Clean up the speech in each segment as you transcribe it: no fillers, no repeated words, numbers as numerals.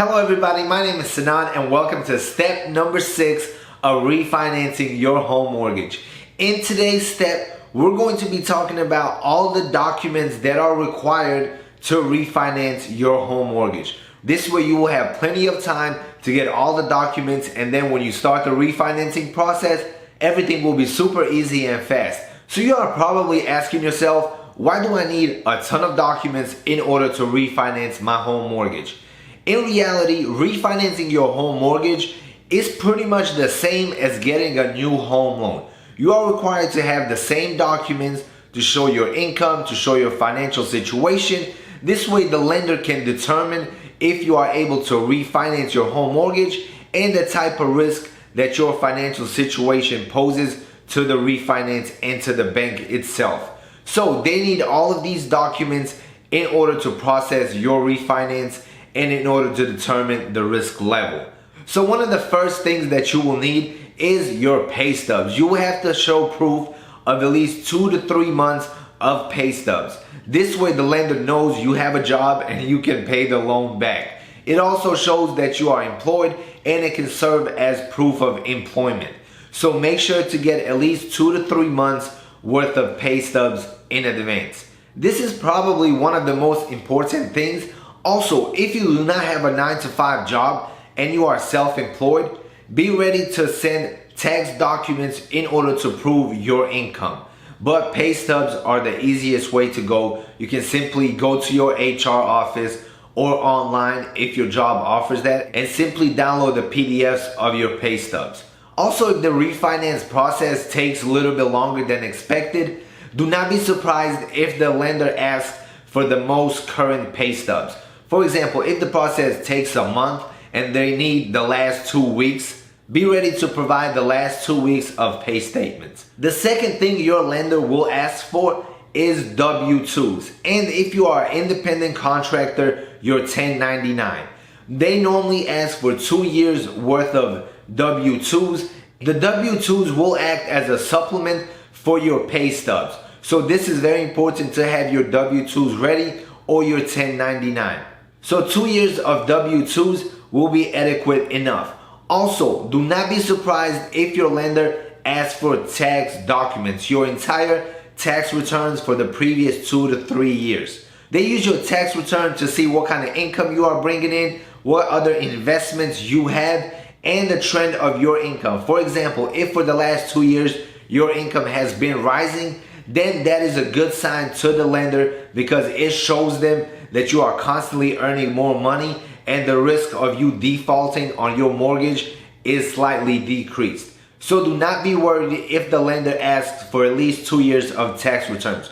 Hello everybody, my name is Sinan and welcome to step number 6 of refinancing your home mortgage. In today's step, we're going to be talking about all the documents that are required to refinance your home mortgage. This way you will have plenty of time to get all the documents, and then when you start the refinancing process, everything will be super easy and fast. So you are probably asking yourself, why do I need a ton of documents in order to refinance my home mortgage? In reality, refinancing your home mortgage is pretty much the same as getting a new home loan. You are required to have the same documents to show your income, to show your financial situation. This way the lender can determine if you are able to refinance your home mortgage and the type of risk that your financial situation poses to the refinance and to the bank itself. So they need all of these documents in order to process your refinance and in order to determine the risk level. So one of the first things that you will need is your pay stubs. You will have to show proof of at least 2 to 3 months of pay stubs. This way the lender knows you have a job and you can pay the loan back. It also shows that you are employed and it can serve as proof of employment. So make sure to get at least 2 to 3 months worth of pay stubs in advance. This is probably one of the most important things. Also, if you do not have a 9-to-5 job and you are self-employed, be ready to send tax documents in order to prove your income. But pay stubs are the easiest way to go. You can simply go to your HR office or online if your job offers that and simply download the PDFs of your pay stubs. Also, if the refinance process takes a little bit longer than expected, do not be surprised if the lender asks for the most current pay stubs. For example, if the process takes a month and they need the last 2 weeks, be ready to provide the last 2 weeks of pay statements. The second thing your lender will ask for is W-2s. And if you are an independent contractor, your 1099. They normally ask for 2 years worth of W-2s. The W-2s will act as a supplement for your pay stubs. So this is very important to have your W-2s ready or your 1099. So 2 years of W-2s will be adequate enough. Also, do not be surprised if your lender asks for tax documents, your entire tax returns for the previous 2 to 3 years. They use your tax return to see what kind of income you are bringing in, what other investments you have, and the trend of your income. For example, if for the last 2 years your income has been rising, then that is a good sign to the lender because it shows them that you are constantly earning more money and the risk of you defaulting on your mortgage is slightly decreased. So do not be worried if the lender asks for at least 2 years of tax returns.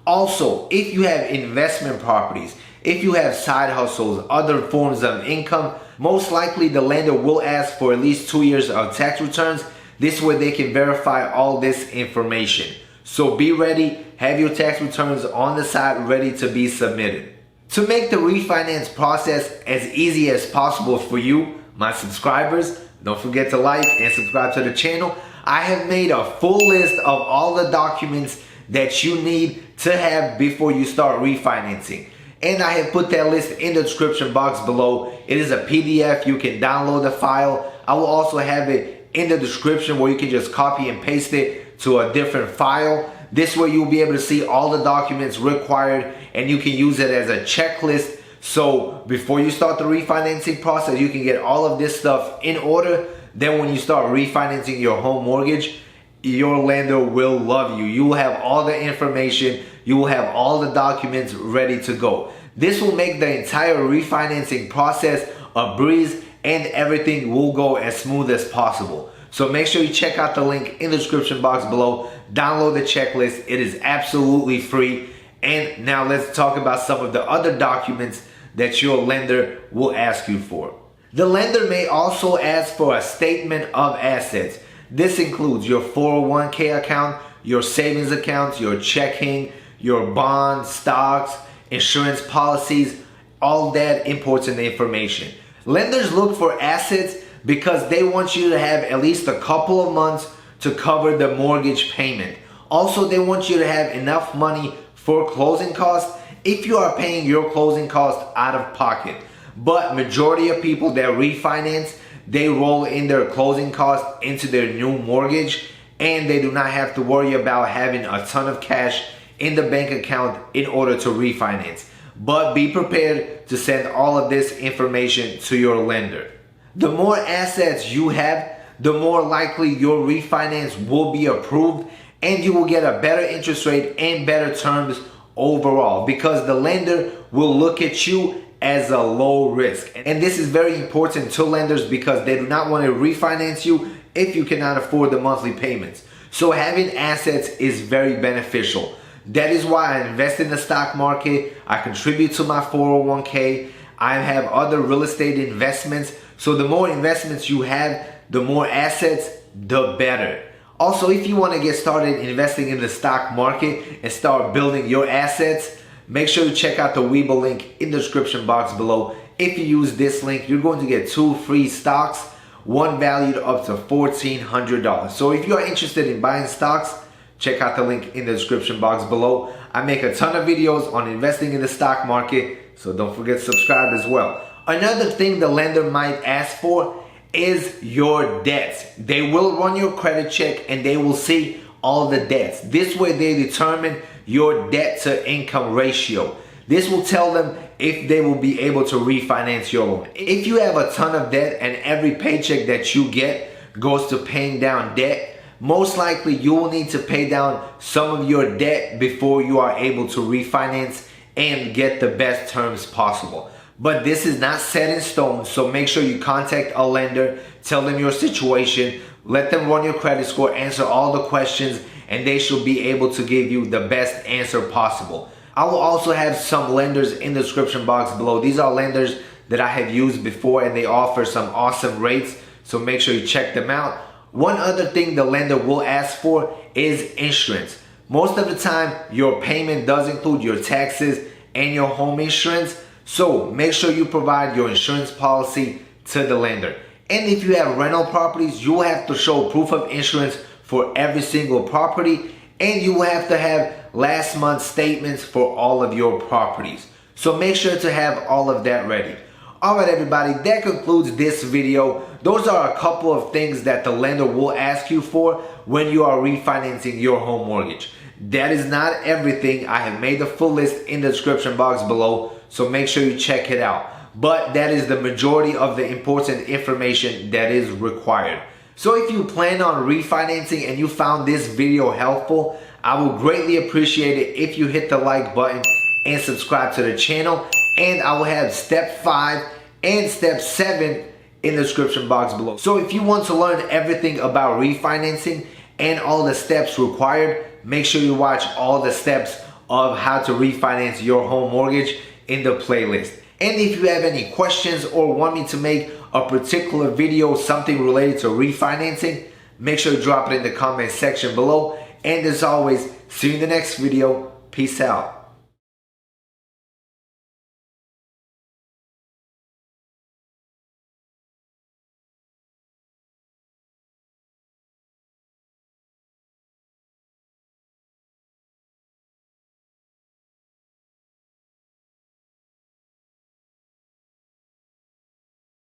Also, if you have investment properties, if you have side hustles, other forms of income, most likely the lender will ask for at least 2 years of tax returns. This way they can verify all this information. So be ready, have your tax returns on the side ready to be submitted. To make the refinance process as easy as possible for you, my subscribers, don't forget to like and subscribe to the channel. I have made a full list of all the documents that you need to have before you start refinancing. And I have put that list in the description box below. It is a PDF, you can download the file. I will also have it in the description where you can just copy and paste it to a different file. This way you'll be able to see all the documents required and you can use it as a checklist. So before you start the refinancing process, you can get all of this stuff in order. Then when you start refinancing your home mortgage, your lender will love you. You will have all the information. You will have all the documents ready to go. This will make the entire refinancing process a breeze and everything will go as smooth as possible. So make sure you check out the link in the description box below. Download the checklist. It is absolutely free. And now let's talk about some of the other documents that your lender will ask you for. The lender may also ask for a statement of assets. This includes your 401k account, your savings accounts, your checking, your bonds, stocks, insurance policies, all that important information. Lenders look for assets because they want you to have at least a couple of months to cover the mortgage payment. Also, they want you to have enough money for closing costs if you are paying your closing costs out of pocket. but majority of people that refinance, they roll in their closing costs into their new mortgage, and they do not have to worry about having a ton of cash in the bank account in order to refinance. But be prepared to send all of this information to your lender. The more assets you have, the more likely your refinance will be approved, and you will get a better interest rate and better terms overall, because the lender will look at you as a low risk. And this is very important to lenders because they do not want to refinance you if you cannot afford the monthly payments. So having assets is very beneficial. That is why I invest in the stock market. I contribute to my 401k. I have other real estate investments. So the more investments you have, the more assets, the better. Also, if you want to get started investing in the stock market and start building your assets, make sure to check out the Webull link in the description box below. If you use this link, you're going to get 2 free stocks, one valued up to $1,400. So if you're interested in buying stocks, check out the link in the description box below. I make a ton of videos on investing in the stock market, so don't forget to subscribe as well. Another thing the lender might ask for is your debts. They will run your credit check and they will see all the debts. This way they determine your debt to income ratio. This will tell them if they will be able to refinance your loan. If you have a ton of debt and every paycheck that you get goes to paying down debt, most likely you will need to pay down some of your debt before you are able to refinance and get the best terms possible. But this is not set in stone, so make sure you contact a lender, tell them your situation, let them run your credit score, answer all the questions, and they should be able to give you the best answer possible. I will also have some lenders in the description box below. These are lenders that I have used before and they offer some awesome rates, so make sure you check them out. One other thing the lender will ask for is insurance. Most of the time, your payment does include your taxes and your home insurance, so make sure you provide your insurance policy to the lender. And if you have rental properties, you will have to show proof of insurance for every single property, and you will have to have last month's statements for all of your properties. So make sure to have all of that ready. Alright everybody, that concludes this video. Those are a couple of things that the lender will ask you for when you are refinancing your home mortgage. That is not everything. I have made the full list in the description box below, so make sure you check it out. But that is the majority of the important information that is required. So if you plan on refinancing and you found this video helpful, I will greatly appreciate it if you hit the like button and subscribe to the channel. And I will have step 5 and step 7 in the description box below. So if you want to learn everything about refinancing and all the steps required, make sure you watch all the steps of how to refinance your home mortgage in the playlist. And if you have any questions or want me to make a particular video, something related to refinancing, make sure to drop it in the comment section below. And as always, see you in the next video. Peace out.